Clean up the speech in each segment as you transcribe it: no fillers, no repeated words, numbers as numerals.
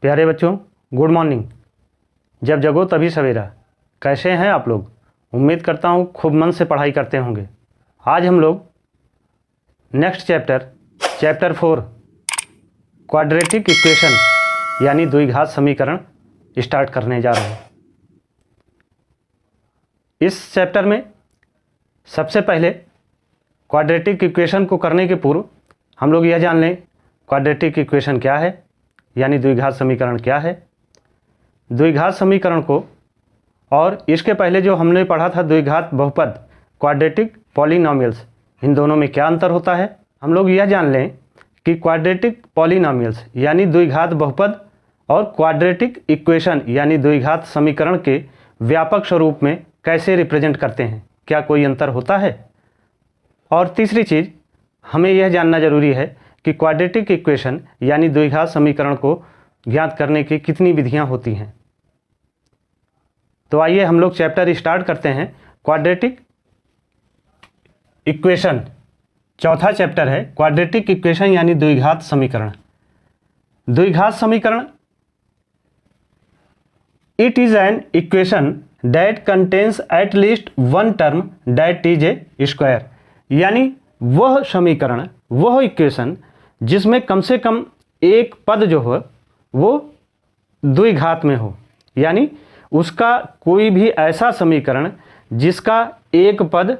प्यारे बच्चों, good morning. जब जगो तभी सवेरा। कैसे हैं आप लोग? उम्मीद करता हूँ खूब मन से पढ़ाई करते होंगे। आज हम लोग नेक्स्ट चैप्टर 4 क्वाड्रेटिक इक्वेशन यानी द्विघात समीकरण स्टार्ट करने जा रहे हैं। इस चैप्टर में सबसे पहले क्वाड्रेटिक इक्वेशन को करने के पूर्व हम लोग यह जान लें क्वाड्रेटिक इक्वेशन क्या है, यानी द्विघात समीकरण क्या है। द्विघात समीकरण को और इसके पहले जो हमने पढ़ा था द्विघात बहुपद क्वाड्रेटिक पॉलिनॉमियल्स, इन दोनों में क्या अंतर होता है। हम लोग यह जान लें कि क्वाड्रेटिक पॉलिनॉमियल्स यानी द्विघात बहुपद और क्वाड्रेटिक इक्वेशन यानी द्विघात समीकरण के व्यापक स्वरूप में कैसे रिप्रेजेंट करते हैं, क्या कोई अंतर होता है। और तीसरी चीज़ हमें यह जानना जरूरी है कि क्वाड्रेटिक इक्वेशन यानी द्विघात समीकरण को ज्ञात करने की कितनी विधियां होती हैं। तो आइए हम लोग चैप्टर स्टार्ट करते हैं। क्वाड्रेटिक इक्वेशन चौथा चैप्टर है। क्वाड्रेटिक इक्वेशन यानी द्विघात समीकरण। द्विघात समीकरण it is an equation that contains at least one term that is a square, यानी वह समीकरण, वह इक्वेशन जिसमें कम से कम एक पद जो हो वो द्विघात में हो, यानी उसका कोई भी ऐसा समीकरण जिसका एक पद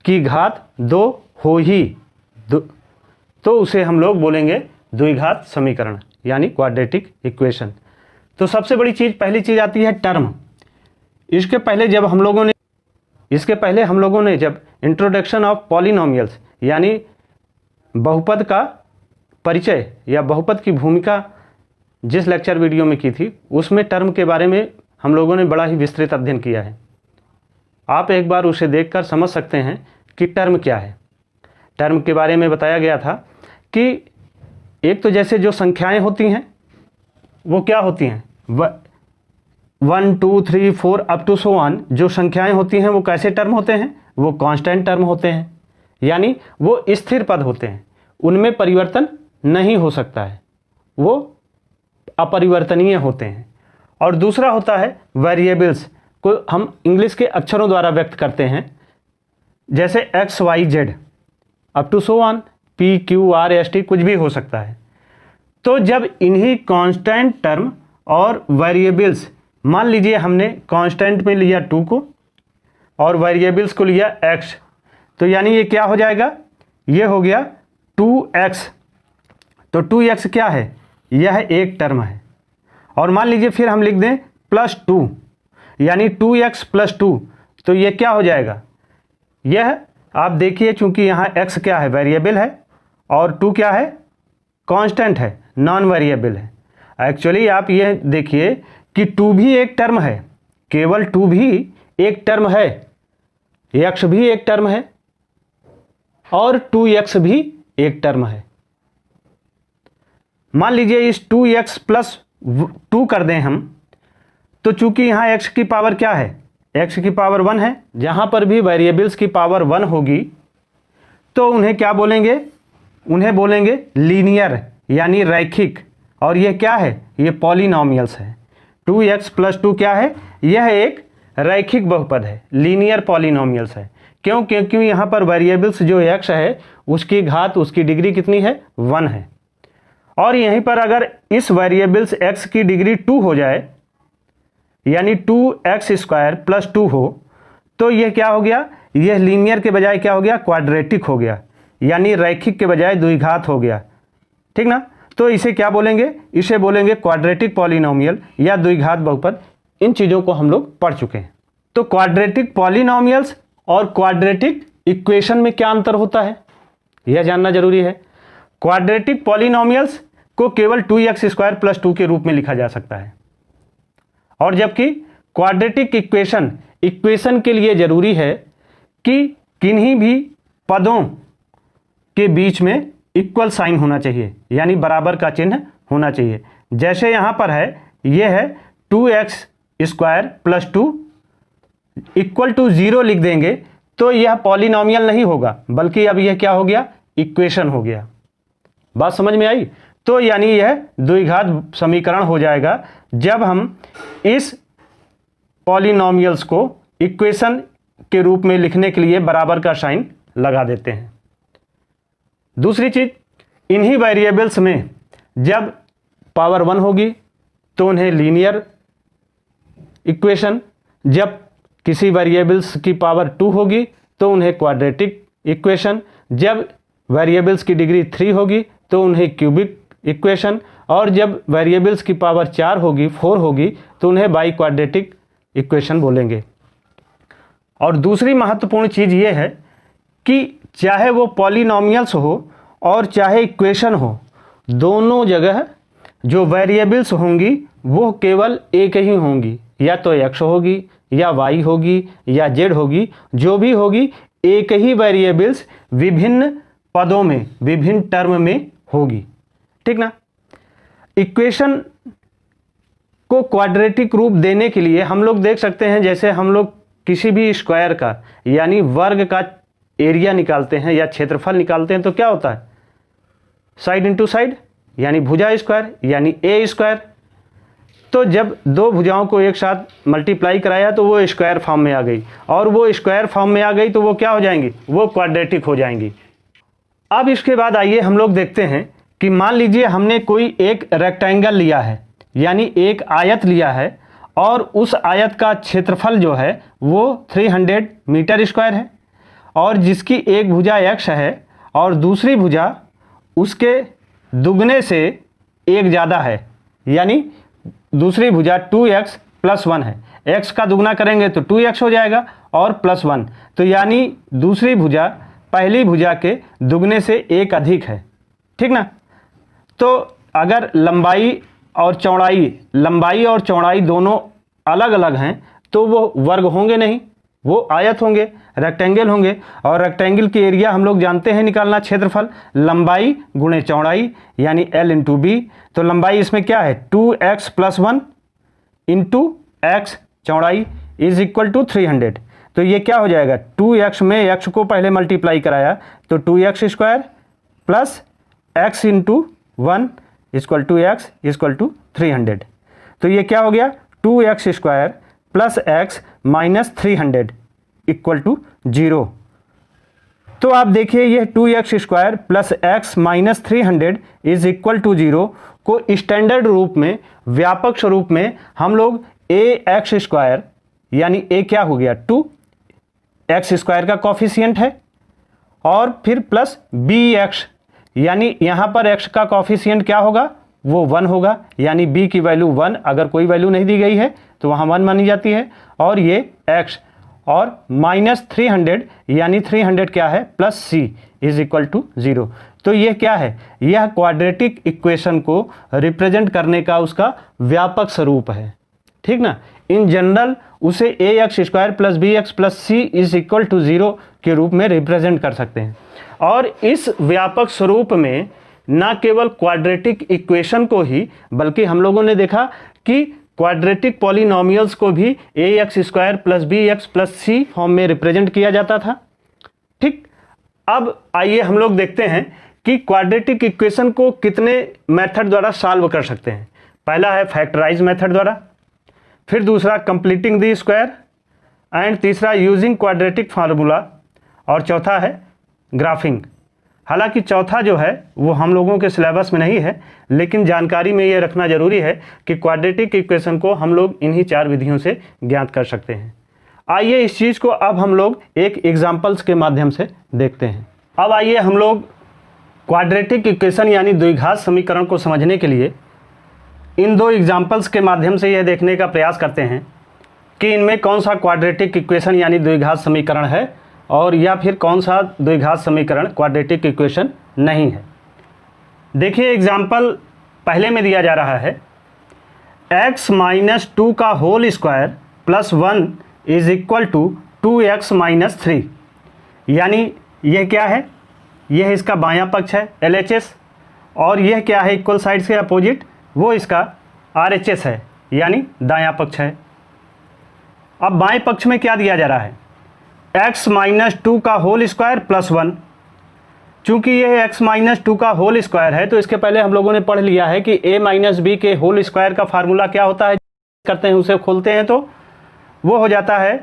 की घात 2 हो ही, तो उसे हम लोग बोलेंगे द्विघात समीकरण यानी क्वाड्रेटिक इक्वेशन। तो सबसे बड़ी चीज़, पहली चीज़ आती है टर्म। इसके पहले हम लोगों ने जब इंट्रोडक्शन ऑफ पॉलिनॉमियल्स यानी बहुपद का परिचय या बहुपद की भूमिका जिस लेक्चर वीडियो में की थी, उसमें टर्म के बारे में हम लोगों ने बड़ा ही विस्तृत अध्ययन किया है। आप एक बार उसे देखकर समझ सकते हैं कि टर्म क्या है। टर्म के बारे में बताया गया था कि एक तो जैसे जो संख्याएं होती हैं वो क्या होती हैं, 1 2 3 4 अप टू सो ऑन, जो संख्याएं होती हैं वो कैसे टर्म होते हैं, वो कांस्टेंट टर्म होते हैं, यानी वो स्थिर पद होते हैं, उनमें परिवर्तन नहीं हो सकता है, वो अपरिवर्तनीय होते हैं। और दूसरा होता है वेरिएबल्स, को हम इंग्लिश के अक्षरों द्वारा व्यक्त करते हैं, जैसे X Y Z up to so on, P Q R S T, कुछ भी हो सकता है। तो जब इन्हीं कांस्टेंट टर्म और वेरिएबल्स, मान लीजिए हमने कांस्टेंट में लिया 2 को और वेरिएबल्स को लिया x, तो यानी ये क्या हो जाएगा, ये हो गया 2x। तो 2x क्या है, यह एक टर्म है। और मान लीजिए फिर हम लिख दें +2, यानी 2x + 2, तो ये क्या हो जाएगा, यह आप देखिए चूंकि यहाँ x क्या है, वेरिएबल है, और 2 क्या है, कांस्टेंट है, नॉन वेरिएबल है। एक्चुअली आप ये देखिए कि 2 भी एक टर्म है, केवल 2 भी एक टर्म है, x भी एक टर्म है और 2x भी एक टर्म है। मान लीजिए इस 2x + 2 कर दें हम, तो चूंकि यहाँ x की पावर क्या है, x की पावर 1 है, जहाँ पर भी वेरिएबल्स की पावर 1 होगी तो उन्हें क्या बोलेंगे, उन्हें बोलेंगे लीनियर यानी रैखिक। और यह क्या है, ये पॉलिनॉमियल्स है। 2x + 2 क्या है, यह एक रैखिक बहुपद है, लीनियर पॉलिनॉमियल्स है। क्यों? क्योंकि यहाँ पर वेरिएबल्स जो x है उसकी घात, उसकी डिग्री कितनी है, 1 है। और यहीं पर अगर इस वेरिएबल्स x की डिग्री 2 हो जाए, यानी 2x² + 2 हो, तो यह क्या हो गया, यह लीनियर के बजाय क्या हो गया, क्वाड्रेटिक हो गया, यानी रैखिक के बजाय द्विघात हो गया। ठीक ना। तो इसे क्या बोलेंगे, इसे बोलेंगे क्वाड्रेटिक पॉलिनॉमियल या द्विघात बहुपद। इन चीज़ों को हम लोग पढ़ चुके हैं। तो क्वाड्रेटिक पॉलिनॉमियल्स और क्वाड्रेटिक इक्वेशन में क्या अंतर होता है, यह जानना जरूरी है। क्वाड्रेटिक पॉलिनॉमियल्स को केवल 2x² + 2 के रूप में लिखा जा सकता है, और जबकि क्वाड्रेटिक इक्वेशन के लिए जरूरी है कि किन्हीं भी पदों के बीच में इक्वल साइन होना चाहिए, यानी बराबर का चिन्ह होना चाहिए। जैसे यहाँ पर है, यह है 2x² + 2 = 0 लिख देंगे तो यह पॉलिनॉमियल नहीं होगा, बल्कि अब यह क्या हो गया, इक्वेशन हो गया। बात समझ में आई। तो यानी यह द्विघात समीकरण हो जाएगा जब हम इस पॉलिनोमियल्स को इक्वेशन के रूप में लिखने के लिए बराबर का साइन लगा देते हैं। दूसरी चीज, इन्हीं वेरिएबल्स में जब पावर 1 होगी तो उन्हें लीनियर इक्वेशन, जब किसी वेरिएबल्स की पावर 2 होगी तो उन्हें क्वाड्रेटिक इक्वेशन, जब वेरिएबल्स की डिग्री 3 होगी तो उन्हें क्यूबिक इक्वेशन, और जब वेरिएबल्स की पावर 4 होगी 4 होगी तो उन्हें बाई क्वाड्रेटिक इक्वेशन बोलेंगे। और दूसरी महत्वपूर्ण चीज़ ये है कि चाहे वो पॉलिनोमियल्स हो और चाहे इक्वेशन हो, दोनों जगह जो वेरिएबल्स होंगी वो केवल एक ही होंगी, या तो x होगी या y होगी या z होगी, जो भी होगी एक ही वेरिएबल्स विभिन्न पदों में, विभिन्न टर्म में होगी। ठीक ना। इक्वेशन को क्वाड्रेटिक रूप देने के लिए हम लोग देख सकते हैं, जैसे हम लोग किसी भी स्क्वायर का यानी वर्ग का एरिया निकालते हैं या क्षेत्रफल निकालते हैं तो क्या होता है, साइड इंटू साइड यानी भुजा स्क्वायर यानी ए स्क्वायर। तो जब दो भुजाओं को एक साथ मल्टीप्लाई कराया तो वो स्क्वायर फॉर्म में आ गई, और वो स्क्वायर फॉर्म में आ गई तो वो क्या हो जाएंगी, वो क्वाड्रेटिक हो जाएंगी। अब इसके बाद आइए हम लोग देखते हैं कि मान लीजिए हमने कोई एक रेक्टेंगल लिया है, यानी एक आयत लिया है, और उस आयत का क्षेत्रफल जो है वो 300 मीटर स्क्वायर है, और जिसकी एक भुजा x है और दूसरी भुजा उसके दुगने से एक ज़्यादा है, यानी दूसरी भुजा 2x + 1 है। x का दुगना करेंगे तो 2x हो जाएगा और +1, तो यानी दूसरी भुजा पहली भुजा के दुगने से एक अधिक है। ठीक ना। तो अगर लंबाई और चौड़ाई दोनों अलग अलग हैं तो वो वर्ग होंगे नहीं, वो आयत होंगे, रेक्टेंगल होंगे। और रेक्टेंगल की एरिया हम लोग जानते हैं निकालना, क्षेत्रफल लंबाई गुणे चौड़ाई यानी L × B। तो लंबाई इसमें क्या है 2x + 1 × x, चौड़ाई = 300। तो ये क्या हो जाएगा, 2x में x को पहले मल्टीप्लाई कराया तो 2x² + x × 1 = x = 300। तो ये क्या हो गया 2x² + x - 300 = 0। तो आप देखिए ये 2x² + x - 300 = 0 को स्टैंडर्ड रूप में, व्यापक स्वरूप में हम लोग ax² यानी a क्या हो गया 2, x² का कॉफिशिएंट है, और फिर प्लस bx यानी यहाँ पर x का कॉफिशिएंट क्या होगा, वो 1 होगा, यानी b की वैल्यू 1, अगर कोई वैल्यू नहीं दी गई है तो वहाँ 1 मानी जाती है, और ये x, और -300 यानी 300 क्या है +c = 0। तो ये क्या है, यह क्वाड्रेटिक इक्वेशन को रिप्रेजेंट करने का उसका व्यापक स्वरूप है। ठीक ना। इन जनरल उसे ax² + bx + c = 0 के रूप में रिप्रेजेंट कर सकते हैं। और इस व्यापक स्वरूप में न केवल क्वाड्रेटिक इक्वेशन को ही, बल्कि हम लोगों ने देखा कि क्वाड्रेटिक पॉलिनोमियल्स को भी ax² + bx + c फॉर्म में रिप्रेजेंट किया जाता था। ठीक। अब आइए हम लोग देखते हैं कि क्वाड्रेटिक इक्वेशन को कितने मेथड द्वारा सॉल्व कर सकते हैं। पहला है फैक्टराइज मेथड द्वारा, फिर दूसरा कंप्लीटिंग द स्क्वायर, एंड तीसरा यूजिंग क्वाड्रेटिक फार्मूला, और चौथा है ग्राफिंग। हालांकि चौथा जो है वो हम लोगों के सिलेबस में नहीं है, लेकिन जानकारी में ये रखना जरूरी है कि क्वाड्रेटिक इक्वेशन को हम लोग इन्हीं 4 विधियों से ज्ञात कर सकते हैं। आइए इस चीज़ को अब हम लोग एक एग्जाम्पल्स के माध्यम से देखते हैं। अब आइए हम लोग क्वाड्रेटिक इक्वेशन यानी द्विघात समीकरण को समझने के लिए इन 2 एग्जाम्पल्स के माध्यम से यह देखने का प्रयास करते हैं कि इनमें कौन सा क्वाड्रेटिक इक्वेशन यानी द्विघात समीकरण है, और या फिर कौन सा द्विघात समीकरण क्वाड्रेटिक इक्वेशन नहीं है। देखिए एग्जाम्पल पहले में दिया जा रहा है x - 2 का होल स्क्वायर + 1 = 2x - 3, यानी यह क्या है, यह इसका बायां पक्ष है LHS, और यह क्या है इक्वल साइड से अपोजिट, वो इसका RHS है यानी दायां पक्ष है। अब बाएं पक्ष में क्या दिया जा रहा है, x - 2 का होल स्क्वायर + 1, चूंकि ये x माइनस 2 का होल स्क्वायर है तो इसके पहले हम लोगों ने पढ़ लिया है कि a माइनस बी के होल स्क्वायर का फार्मूला क्या होता है, करते हैं उसे खोलते हैं तो वो हो जाता है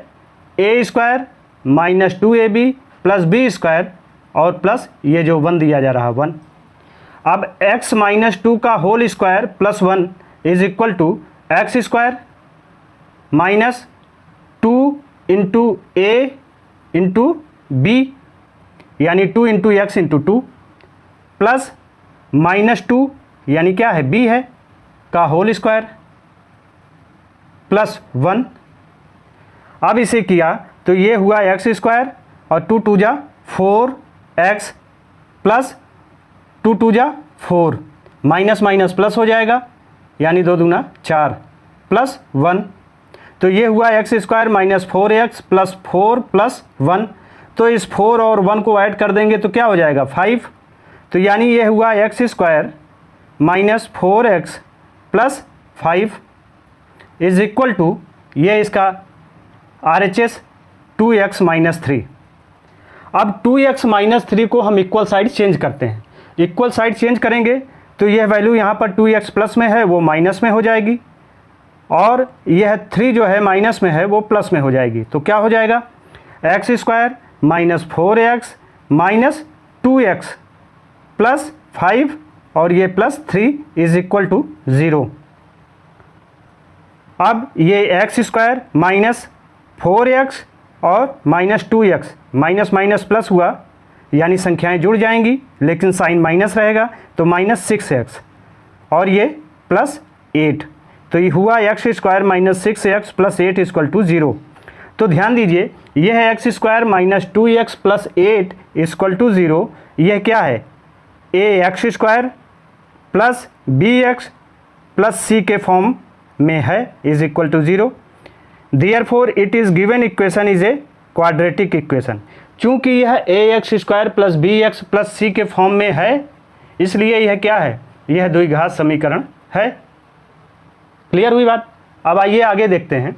a square minus 2ab plus B square और प्लस ये जो 1 दिया जा रहा है 1। अब x माइनस 2 का whole square plus 1 is equal to X square minus 2 into A into B यानी 2 into X into 2 plus minus 2 यानी क्या है b है का होल स्क्वायर प्लस 1। अब इसे किया तो ये हुआ एक्स स्क्वायर और 2 2 जा 4x प्लस 2 2 जा 4 माइनस माइनस प्लस हो जाएगा यानी 2 दूना 4 प्लस 1। तो ये हुआ x square minus 4x plus 4 plus 1। तो इस 4 और 1 को ऐड कर देंगे तो क्या हो जाएगा 5। तो यानी ये हुआ x square minus 4x plus 5 is equal to ये इसका RHS 2x माइनस 3। अब 2x माइनस 3 को हम इक्वल साइड चेंज करते हैं। इक्वल साइड चेंज करेंगे तो यह वैल्यू यहाँ पर 2x प्लस में है वो माइनस में हो जाएगी और यह 3 जो है माइनस में है वो प्लस में हो जाएगी। तो क्या हो जाएगा x square minus 4x minus 2x plus 5 और ये प्लस 3 इज इक्वल टू 0। अब ये एक्स स्क्वायर माइनस 4x और minus 2x minus minus plus हुआ यानी संख्याएं जुड़ जाएंगी लेकिन साइन माइनस रहेगा तो माइनस 6x और ये प्लस 8। तो ये हुआ x square minus 6x plus 8 equal to 0। तो ध्यान दीजिए यह है x square minus 2x plus 8 equal to 0। यह क्या है a x square plus b x plus c के फॉर्म में है is equal to 0। Therefore it is given equation is a quadratic equation. चूँकि यह a x square plus b x plus c के form में है इसलिए यह क्या है यह द्विघात समीकरण है। क्लियर हुई बात। अब आइए आगे देखते हैं।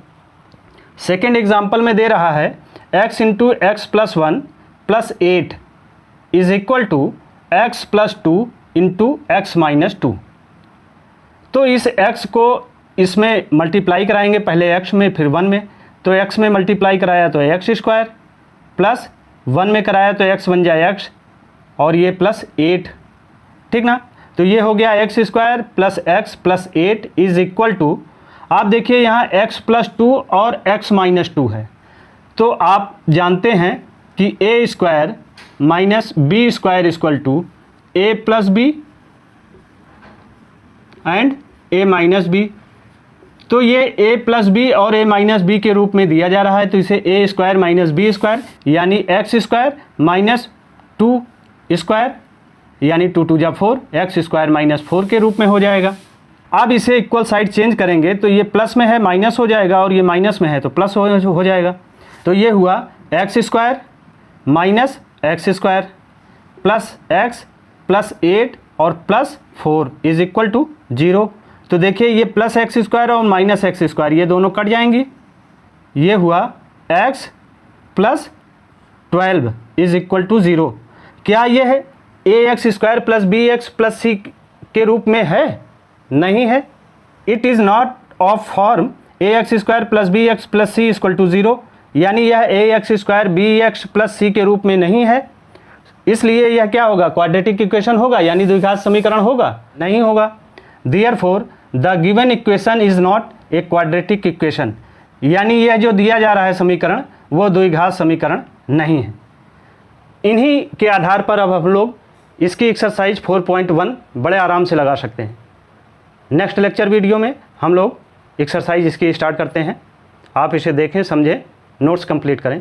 सेकेंड एग्जाम्पल में दे रहा है x into X plus 1 plus 8 is equal to X plus 2 into X minus 2। तो इस x को इसमें मल्टीप्लाई कराएंगे, पहले x में फिर 1 में। तो x में मल्टीप्लाई कराया तो एक्स स्क्वायर प्लस 1 में कराया तो x बन जाए x और ये प्लस 8, ठीक ना। तो ये हो गया X square plus X plus 8 is equal to, आप देखिए यहाँ x प्लस 2 और x माइनस 2 है। तो आप जानते हैं कि a square minus B square equal to A plus B and a minus B. तो ये a प्लस बी और a माइनस बी के रूप में दिया जा रहा है तो इसे a square minus B square यानी एक्स स्क्वायर माइनस 2 स्क्वायर यानी 2 2 जा 4 एक्स स्क्वायर माइनस 4 के रूप में हो जाएगा। अब इसे इक्वल साइड चेंज करेंगे तो ये प्लस में है माइनस हो जाएगा और ये माइनस में है तो प्लस हो जाएगा। तो ये हुआ x square minus x square plus X plus 8 और प्लस 4 इज इक्वल टू 0। तो देखिए ये प्लस एक्स स्क्वायर और माइनस एक्स स्क्वायर ये दोनों कट जाएंगी। ये हुआ x plus 12 is equal to 0। क्या ये है a x square plus b x plus c के रूप में है? नहीं है। It is not of form a x square plus b x plus c equal to 0, यानी यह a x square b x plus c के रूप में नहीं है। इसलिए यह क्या होगा क्वाड्रेटिक इक्वेशन होगा यानी द्विघात समीकरण होगा? नहीं होगा। Therefore the given equation is not a quadratic equation, यानी यह जो दिया जा रहा है समीकरण वो द्विघात समीकरण नहीं है। इन्हीं के आधार पर अब हम लोग इसकी एक्सरसाइज 4.1 बड़े आराम से लगा सकते हैं। नेक्स्ट लेक्चर वीडियो में हम लोग एक्सरसाइज इसकी स्टार्ट करते हैं। आप इसे देखें, समझें, नोट्स कंप्लीट करें।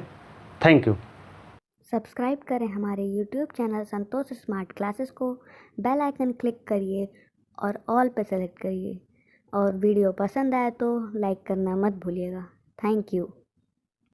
Thank you. सब्सक्राइब करें हमारे YouTube चैनल संतोष स्मार्ट क्लासेस को, बेल आइकन क्लिक करिए और ऑल पे सेलेक्ट करिए और वीडियो पसंद आए तो लाइक करना मत भूलिएगा। Thank you.